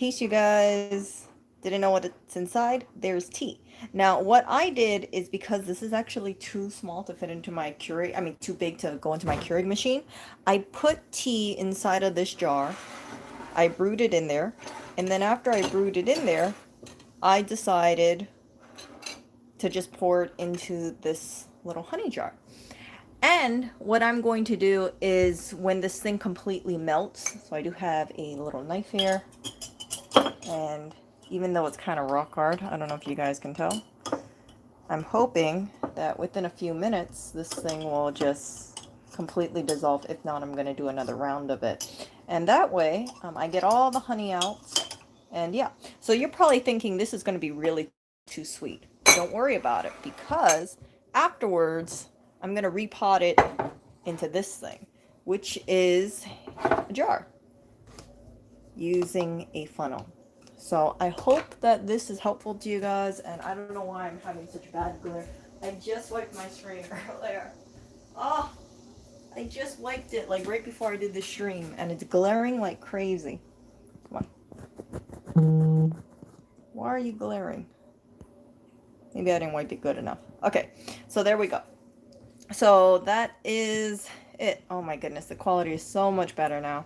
case you guys didn't know what's inside, there's tea. Now, what I did is because this is actually too small to fit into my Keurig, I mean, too big to go into my Keurig machine, I put tea inside of this jar. I brewed it in there. And then after I brewed it in there, I decided to just pour it into this little honey jar. And what I'm going to do is when this thing completely melts, so I do have a little knife here, and even though it's kind of rock hard, I don't know if you guys can tell, I'm hoping that within a few minutes this thing will just completely dissolve. If not, I'm going to do another round of it. And that way I get all the honey out. And yeah, so you're probably thinking this is going to be really too sweet. Don't worry about it, because afterwards I'm going to repot it into this thing, which is a jar using a funnel. So I hope that this is helpful to you guys, and I don't know why I'm having such bad glare. I just wiped my screen earlier. Oh, I just wiped it like right before I did the stream, and it's glaring like crazy. Come on. Why are you glaring? Maybe I didn't wipe it good enough. Okay, so there we go. So that is it. Oh my goodness, the quality is so much better now.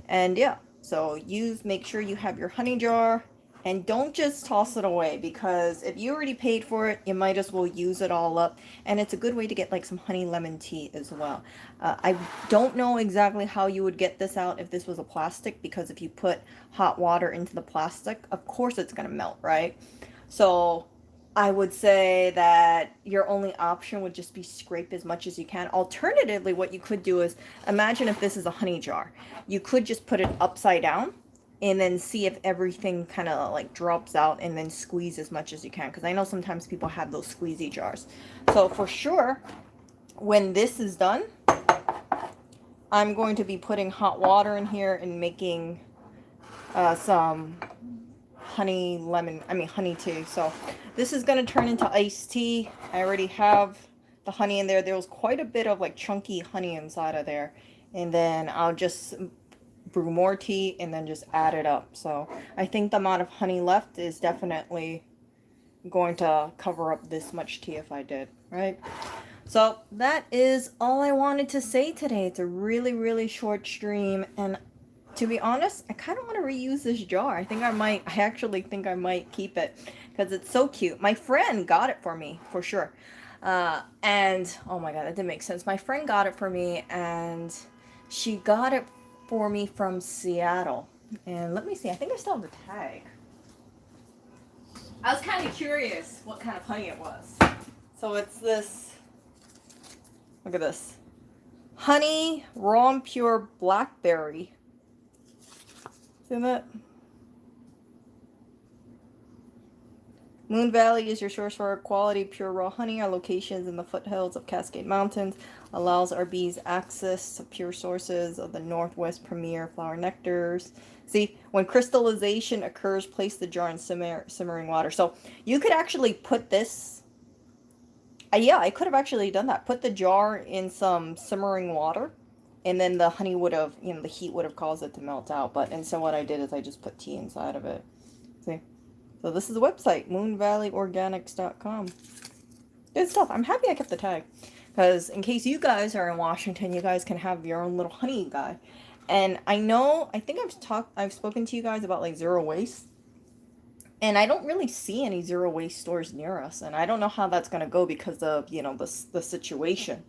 And yeah, so make sure you have your honey jar, and don't just toss it away, because if you already paid for it, you might as well use it all up. And it's a good way to get like some honey lemon tea as well. I don't know exactly how you would get this out if this was a plastic, because if you put hot water into the plastic, of course it's going to melt, right? So I would say that your only option would just be scrape as much as you can. Alternatively, what you could do is, imagine if this is a honey jar. You could just put it upside down and then see if everything kind of like drops out, and then squeeze as much as you can. Because I know sometimes people have those squeezy jars. So for sure, when this is done, I'm going to be putting hot water in here and making some honey tea. So this is going to turn into iced tea. I already have the honey in there. There was quite a bit of like chunky honey inside of there. And then I'll just brew more tea and then just add it up. So I think the amount of honey left is definitely going to cover up this much tea if I did, right? So that is all I wanted to say today. It's a really, really short stream, and to be honest, I kind of want to reuse this jar. I actually think I might keep it because it's so cute. My friend got it for me, for sure. And oh my god, that didn't make sense. My friend got it for me, and she got it for me from Seattle. And let me see, I think I still have the tag. I was kind of curious what kind of honey it was. So it's this, look at this. Honey, raw and pure blackberry. See that? Moon Valley is your source for quality pure raw honey. Our location is in the foothills of Cascade Mountains, allows our bees access to pure sources of the Northwest premier flower nectars. See, when crystallization occurs, place the jar in simmering water. So you could actually put this, yeah, I could have actually done that. Put the jar in some simmering water, and then the honey would have, the heat would have caused it to melt out. But instead what I did is I just put tea inside of it. See? So this is the website, moonvalleyorganics.com. Good stuff. I'm happy I kept the tag, because in case you guys are in Washington, you guys can have your own little honey guy. And I think I've spoken to you guys about like zero waste. And I don't really see any zero waste stores near us. And I don't know how that's going to go because of, the situation.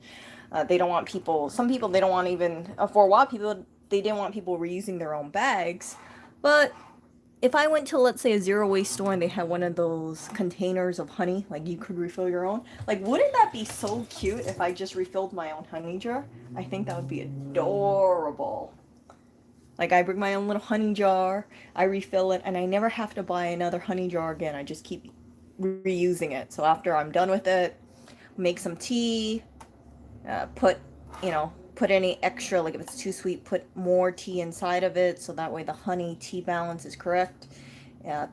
They don't want some people, they don't want even, for a while, they didn't want people reusing their own bags. But if I went to, let's say, a zero waste store and they had one of those containers of honey, like you could refill your own, like, wouldn't that be so cute if I just refilled my own honey jar? I think that would be adorable. Like, I bring my own little honey jar, I refill it, and I never have to buy another honey jar again. I just keep reusing it. So after I'm done with it, make some tea, put any extra, like if it's too sweet, put more tea inside of it, so that way the honey tea balance is correct.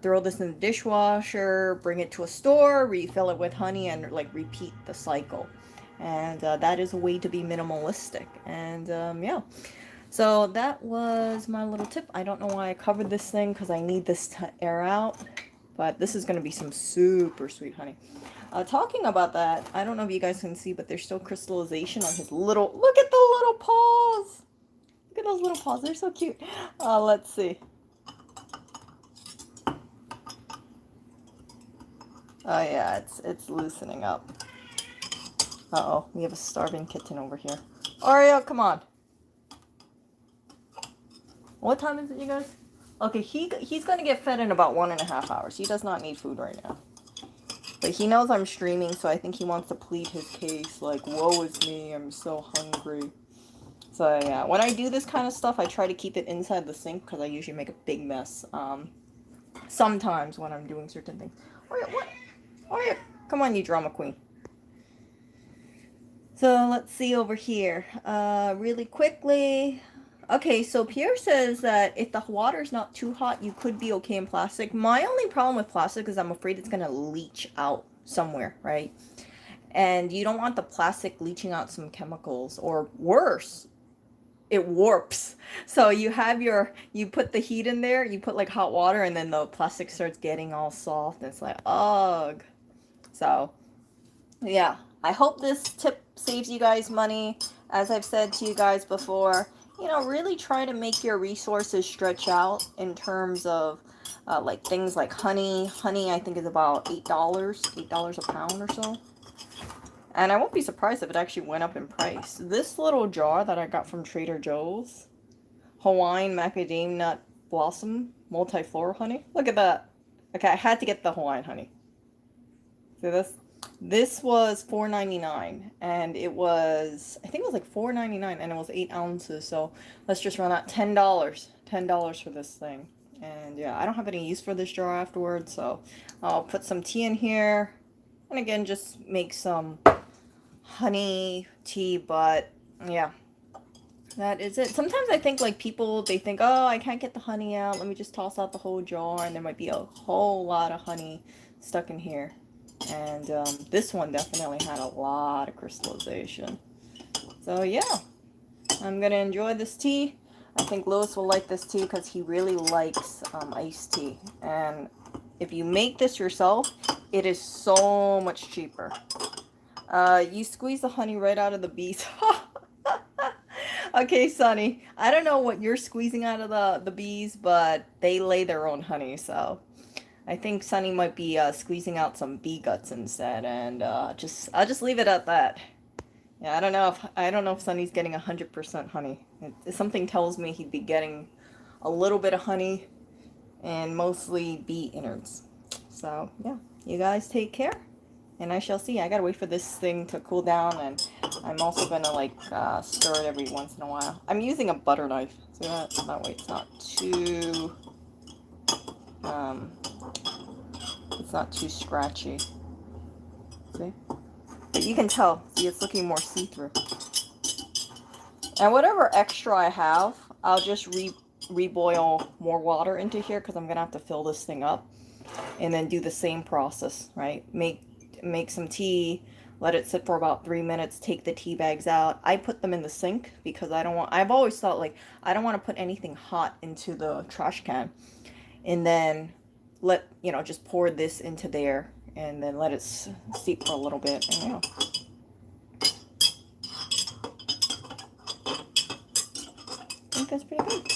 Throw this in the dishwasher, bring it to a store, refill it with honey, and like repeat the cycle. And that is a way to be minimalistic. And yeah, So that was my little tip. I don't know why I covered this thing because I need this to air out. But this is going to be some super sweet honey. Talking about that, I don't know if you guys can see, but there's still crystallization on his little... Look at the little paws! Look at those little paws. They're so cute. Let's see. Oh yeah, it's loosening up. Uh-oh, we have a starving kitten over here. Oreo, come on. What time is it, you guys? Okay, he's gonna get fed in about 1.5 hours. He does not need food right now. But he knows I'm streaming, so I think he wants to plead his case, like, woe is me, I'm so hungry. So yeah, when I do this kind of stuff, I try to keep it inside the sink, because I usually make a big mess. Sometimes when I'm doing certain things. Oreo, what? Oreo, come on, you drama queen. So let's see over here. Really quickly. Okay, so Pierre says that if the water's not too hot, you could be okay in plastic. My only problem with plastic is I'm afraid it's going to leach out somewhere, right? And you don't want the plastic leaching out some chemicals, or worse, it warps. So you put the heat in there, you put like hot water, and then the plastic starts getting all soft, and it's like, ugh. So, yeah. I hope this tip saves you guys money. As I've said to you guys before, really try to make your resources stretch out in terms of like things like honey. Honey, I think, is about $8 a pound or so. And I won't be surprised if it actually went up in price. This little jar that I got from Trader Joe's, Hawaiian macadamia nut blossom multifloral honey. Look at that. Okay, I had to get the Hawaiian honey. See this? This was $4.99, and I think it was like $4.99, and it was 8 ounces. So let's just run out $10 for this thing. And yeah, I don't have any use for this jar afterwards, so I'll put some tea in here, and again, just make some honey tea. But yeah, that is it. Sometimes I think like people, they think, oh, I can't get the honey out, let me just toss out the whole jar, and there might be a whole lot of honey stuck in here. And this one definitely had a lot of crystallization. So yeah, I'm gonna enjoy this tea. I think Lewis will like this tea because he really likes iced tea. And if you make this yourself, it is so much cheaper. You squeeze the honey right out of the bees. Okay, Sonny, I don't know what you're squeezing out of the bees, but they lay their own honey, so I think Sunny might be squeezing out some bee guts instead, and I'll just leave it at that. Yeah, I don't know if Sunny's getting 100% honey. Something tells me he'd be getting a little bit of honey and mostly bee innards. So yeah, you guys take care, and I shall see. I gotta wait for this thing to cool down, and I'm also gonna like stir it every once in a while. I'm using a butter knife, so that way it's not too it's not too scratchy. See? But you can tell. See, it's looking more see-through. And whatever extra I have, I'll just reboil more water into here because I'm going to have to fill this thing up. And then do the same process, right? Make some tea, let it sit for about 3 minutes, take the tea bags out. I put them in the sink because I've always thought like, I don't want to put anything hot into the trash can. And then just pour this into there and then let it steep for a little bit. And I think that's pretty good.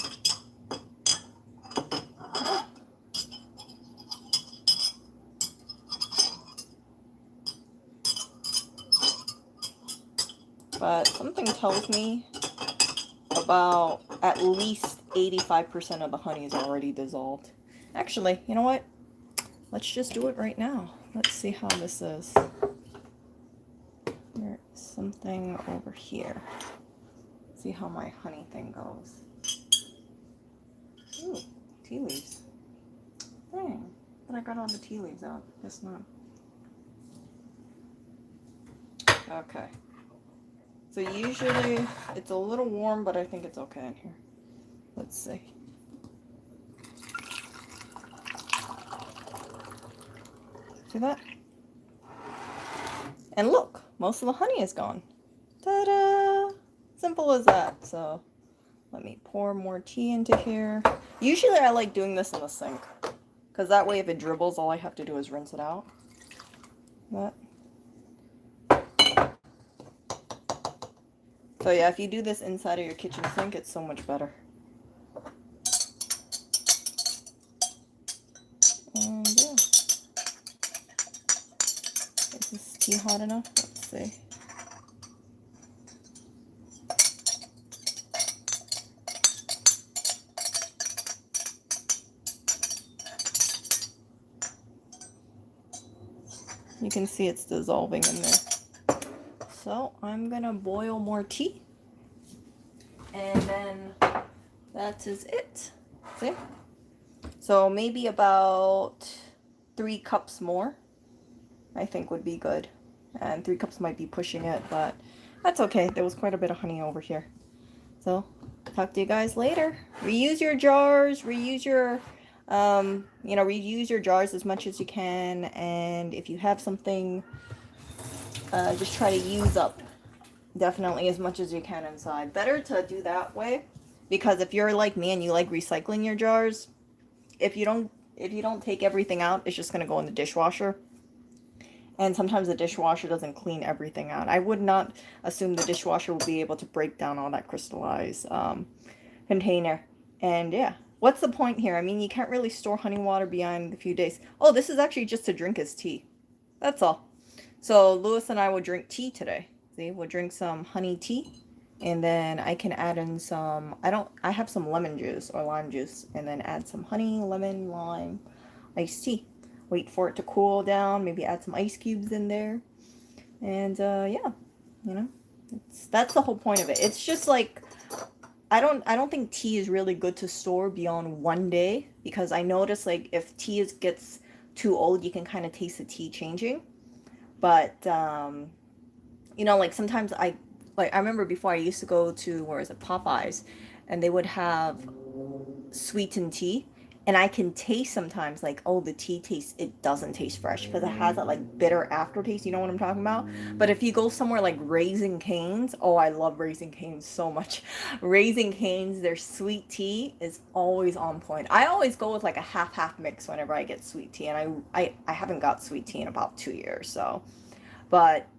But something tells me about at least 85% of the honey is already dissolved. Actually, you know what? Let's just do it right now. Let's see how this is. There's something over here. See how my honey thing goes. Ooh, tea leaves. Dang, but I got all the tea leaves out. Guess not. Okay. So usually it's a little warm, but I think it's okay in here. Let's see. See that? And look, most of the honey is gone. Ta-da! Simple as that. So Let me pour more tea into here. Usually I like doing this in the sink, because that way if it dribbles, all I have to do is rinse it out. But so yeah, if you do this inside of your kitchen sink, it's so much better. And yeah. Is this tea hot enough? Let's see. You can see it's dissolving in there. So I'm gonna boil more tea. And then that is it. See? So maybe about 3 cups more, I think would be good. And 3 cups might be pushing it, but that's okay. There was quite a bit of honey over here. So talk to you guys later. Reuse your jars, reuse your reuse your jars as much as you can, and if you have something, just try to use up definitely as much as you can inside. Better to do that way, because if you're like me and you like recycling your jars, if you don't take everything out, it's just gonna go in the dishwasher. And sometimes the dishwasher doesn't clean everything out. I would not assume the dishwasher will be able to break down all that crystallized container. And yeah, what's the point here? I mean, you can't really store honey water beyond a few days. Oh, this is actually just to drink as tea. That's all. So Lewis and I will drink tea today. See, we'll drink some honey tea. And then I can add in some, I have some lemon juice or lime juice. And then add some honey, lemon, lime, iced tea. Wait for it to cool down, maybe add some ice cubes in there. And yeah, that's the whole point of it. It's just like, I don't think tea is really good to store beyond 1 day, because I notice like if tea gets too old, you can kind of taste the tea changing. But like sometimes I remember before I used to go to, where is it, Popeyes, and they would have sweetened tea, and I can taste sometimes like, oh, the tea tastes, it doesn't taste fresh because it has that like bitter aftertaste. You know what I'm talking about? But if you go somewhere like Raising Cane's, oh, I love Raising Cane's so much. Raising Cane's, their sweet tea is always on point. I always go with like a half mix whenever I get sweet tea, and I haven't got sweet tea in about 2 years. So, but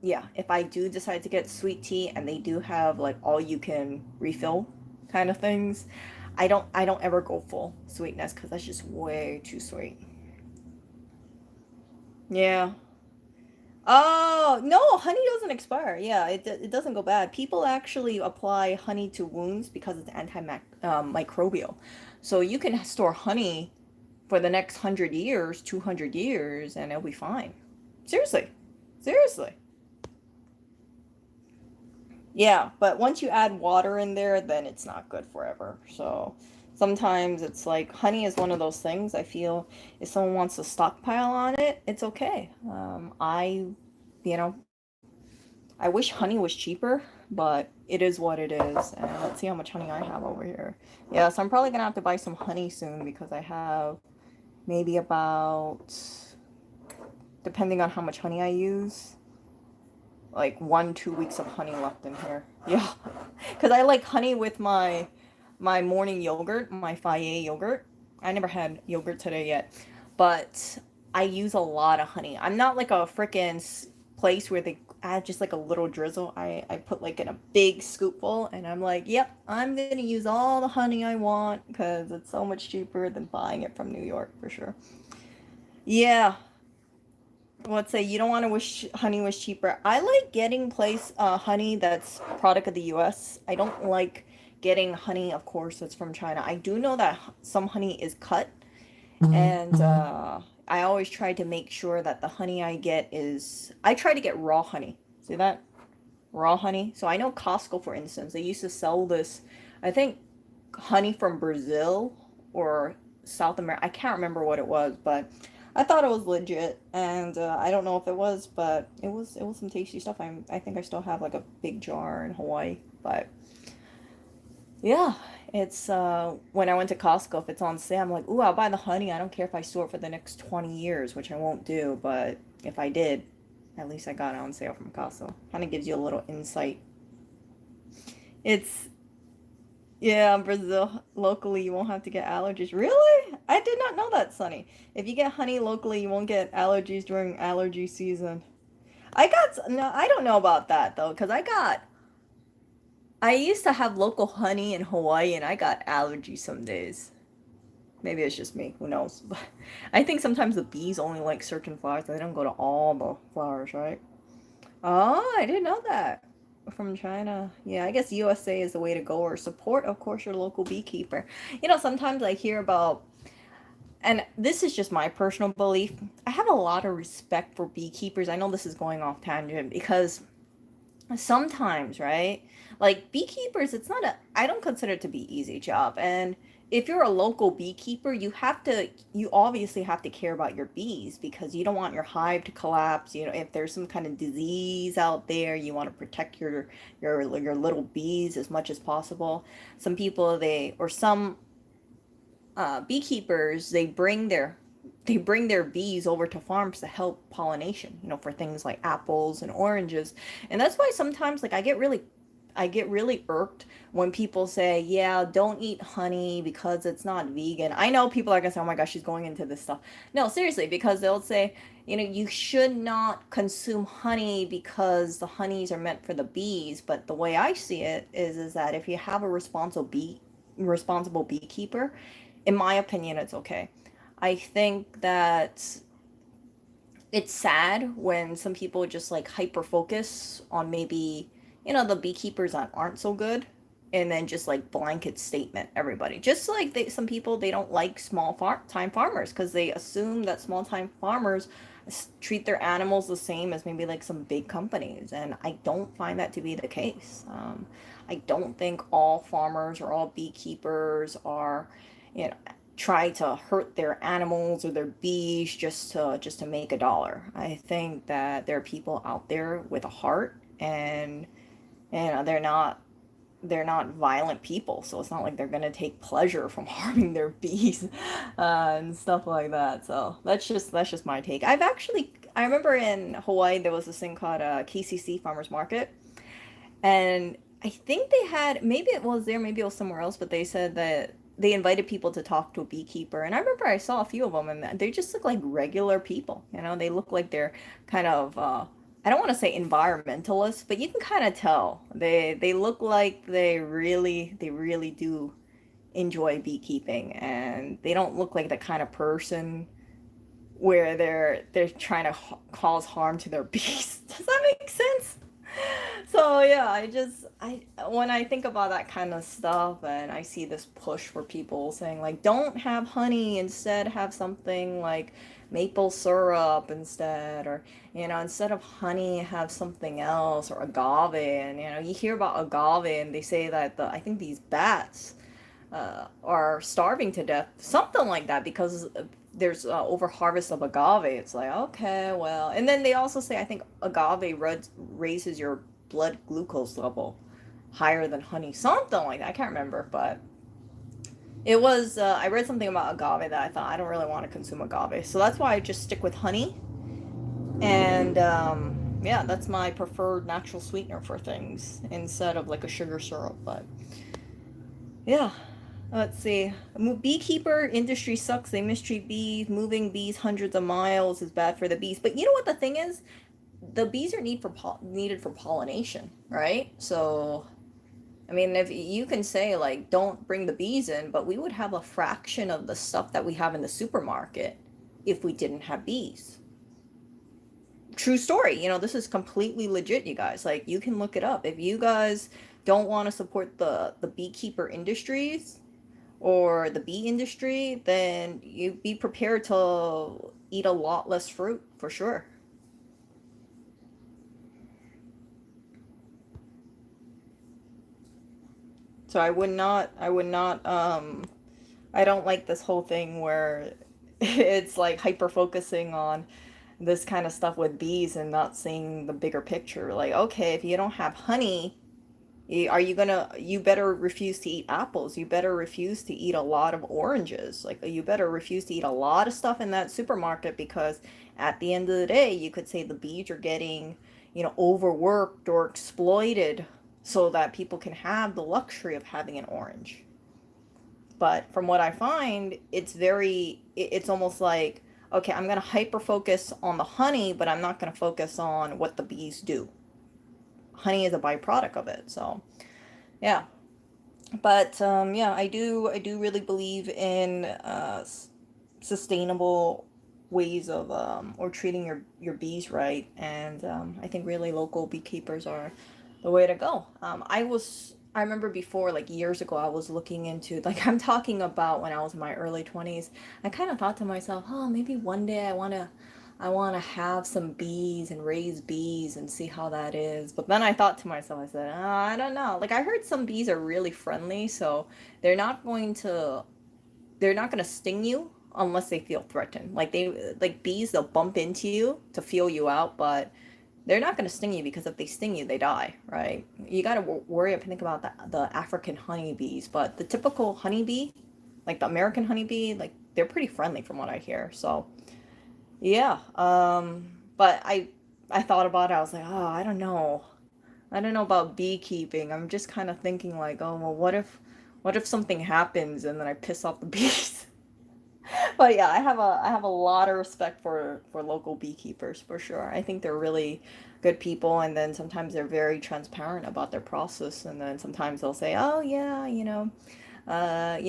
yeah, if I do decide to get sweet tea and they do have like all you can refill kind of things, I don't ever go full sweetness, because that's just way too sweet. Yeah. Oh, no, honey doesn't expire. Yeah, it doesn't go bad. People actually apply honey to wounds because it's antimicrobial. So you can store honey for the next 100 years, 200 years, and it'll be fine. Seriously. Seriously. Yeah, but once you add water in there, then it's not good forever. So sometimes it's like honey is one of those things. I feel if someone wants to stockpile on it, it's okay. You know, I wish honey was cheaper, but it is what it is. And let's see how much honey I have over here. Yeah, so I'm probably gonna have to buy some honey soon, because I have maybe about, depending on how much honey I use, like 1-2 weeks of honey left in here. Yeah, because I like honey with my morning yogurt, my Faye yogurt. I never had yogurt today yet, but I use a lot of honey. I'm not like a freaking place where they add just like a little drizzle. I put like in a big scoopful, and I'm like, yep, I'm gonna use all the honey I want, because it's so much cheaper than buying it from New York for sure. Yeah, let's say you don't want to wish honey was cheaper. I like getting honey that's product of the US. I don't like getting honey, of course, that's from China. I do know that some honey is cut, and I always try to make sure that the honey I try to get raw honey. See that? Raw honey. So I know Costco, for instance, they used to sell this, I think, honey from Brazil or South America. I can't remember what it was, but I thought it was legit, and I don't know if it was, but it was some tasty stuff. I think I still have like a big jar in Hawaii, but yeah, it's when I went to Costco, if it's on sale, I'm like, ooh, I'll buy the honey. I don't care if I store it for the next 20 years, which I won't do, but if I did, at least I got it on sale from Costco. Kind of gives you a little insight. It's Yeah, Brazil, locally, you won't have to get allergies. Really? I did not know that, Sunny. If you get honey locally, you won't get allergies during allergy season. No, I don't know about that though, because I used to have local honey in Hawaii and I got allergies some days. Maybe it's just me, who knows? But I think sometimes the bees only like certain flowers, they don't go to all the flowers, right? Oh, I didn't know that. From China. Yeah, I guess USA is the way to go, or support, of course, your local beekeeper. Sometimes I hear about, and this is just my personal belief, I have a lot of respect for beekeepers. I know this is going off tangent because sometimes, right? Like beekeepers, it's not a, I don't consider it to be easy job. And if you're a local beekeeper, you obviously have to care about your bees because you don't want your hive to collapse. If there's some kind of disease out there, you want to protect your little bees as much as possible. Some people, or some beekeepers, they bring their bees over to farms to help pollination, for things like apples and oranges. And that's why sometimes, like, I get really irked when people say, "Yeah, don't eat honey because it's not vegan." I know people are gonna say, "Oh my gosh, she's going into this stuff." No, seriously, because they'll say, you should not consume honey because the honeys are meant for the bees. But the way I see it is that if you have a responsible beekeeper, in my opinion, it's okay. I think that it's sad when some people just like hyper focus on maybe, the beekeepers that aren't so good, and then just like blanket statement everybody. Just like some people, they don't like time farmers because they assume that small time farmers treat their animals the same as maybe like some big companies, and I don't find that to be the case. I don't think all farmers or all beekeepers are, you know try to hurt their animals or their bees just to make a dollar. I think that there are people out there with a heart, and they're not violent people, so it's not like they're gonna take pleasure from harming their bees and stuff like that. So that's just my take. I remember in Hawaii there was this thing called KCC Farmers Market, and I think they had, maybe it was there, maybe it was somewhere else, but they said that they invited people to talk to a beekeeper. And I remember I saw a few of them, and they just look like regular people. They look like they're kind of, I don't want to say environmentalists, but you can kind of tell. They look like they really do enjoy beekeeping, and they don't look like the kind of person where they're trying to cause harm to their bees. Does that make sense? So yeah, I when I think about that kind of stuff, and I see this push for people saying like, don't have honey, instead have something like maple syrup instead, or instead of honey have something else, or agave. And you hear about agave and they say that I think these bats are starving to death, something like that, because there's over harvest of agave. It's like, okay, well, and then they also say I think agave raises your blood glucose level higher than honey, something like that. I can't remember, but it was. I read something about agave that I thought I don't really want to consume agave, so that's why I just stick with honey. And yeah, that's my preferred natural sweetener for things instead of like a sugar syrup. But yeah, let's see. Beekeeper industry sucks. They mistreat bees. Moving bees hundreds of miles is bad for the bees. But you know what the thing is? The bees are needed for pollination, right? So, I mean, if you can say like, don't bring the bees in, but we would have a fraction of the stuff that we have in the supermarket if we didn't have bees. True story. This is completely legit, you guys. Like, you can look it up. If you guys don't want to support the beekeeper industries or the bee industry, then you be prepared to eat a lot less fruit for sure. So I don't like this whole thing where it's like hyper focusing on this kind of stuff with bees and not seeing the bigger picture. Like, okay, if you don't have honey, you better refuse to eat apples. You better refuse to eat a lot of oranges. Like, you better refuse to eat a lot of stuff in that supermarket, because at the end of the day, you could say the bees are getting, overworked or exploited so that people can have the luxury of having an orange. But from what I find, it's almost like, okay, I'm going to hyper focus on the honey, but I'm not going to focus on what the bees do. Honey is a byproduct of it. So, yeah. But yeah, I do really believe in sustainable ways of or treating your bees right, and I think really local beekeepers are the way to go. I remember before, like years ago, I was looking into, like, I'm talking about when I was in my early 20s. I kind of thought to myself, oh, maybe one day I want to have some bees and raise bees and see how that is. But then I thought to myself, I said, oh, I don't know. Like, I heard some bees are really friendly, so they're not going to they're not going to sting you unless they feel threatened. Like bees, they'll bump into you to feel you out, but they're not going to sting you, because if they sting you, they die, right? You got to worry and think about the African honeybees, but the typical honeybee, like the American honeybee, like they're pretty friendly from what I hear. So yeah, but I thought about it. I was like, oh, I don't know. I don't know about beekeeping. I'm just kind of thinking like, oh, well, what if something happens and then I piss off the bees? But yeah, I have a lot of respect for local beekeepers for sure. I think they're really good people, and then sometimes they're very transparent about their process, and then sometimes they'll say, "Oh yeah,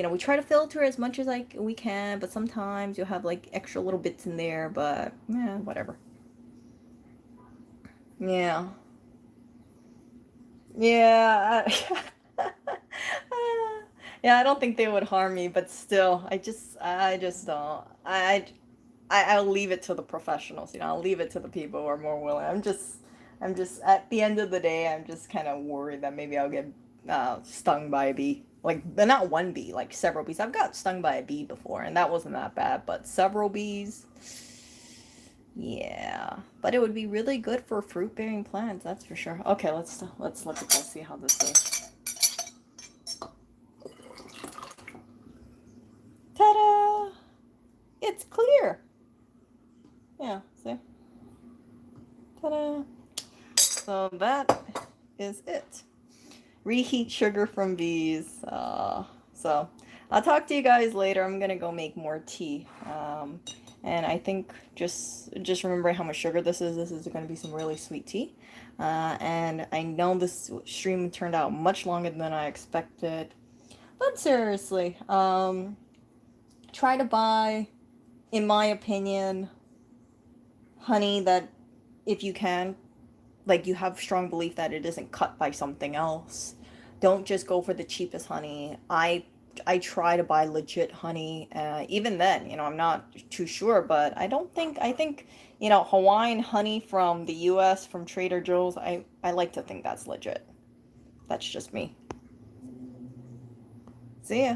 we try to filter as much as we can, but sometimes you'll have like extra little bits in there, but yeah, whatever." Yeah. Yeah. Yeah, I don't think they would harm me, but still, I just don't. I'll leave it to the professionals. I'll leave it to the people who are more willing. I'm just at the end of the day, I'm just kind of worried that maybe I'll get stung by a bee. Like, not one bee, like several bees. I've got stung by a bee before, and that wasn't that bad, but several bees, yeah. But it would be really good for fruit bearing plants, that's for sure. Okay, let's look at this, see how this is. Ta-da! It's clear. Yeah, see? Ta-da! So that is it. Reheat sugar from bees. So I'll talk to you guys later. I'm gonna go make more tea. And I think just remember how much sugar this is. This is gonna be some really sweet tea. And I know this stream turned out much longer than I expected. But seriously, try to buy, in my opinion, honey that, if you can, like you have strong belief that it isn't cut by something else. Don't just go for the cheapest honey. I try to buy legit honey. Even then, I'm not too sure, but I think Hawaiian honey from the U.S. from Trader Joe's. I like to think that's legit. That's just me. See ya.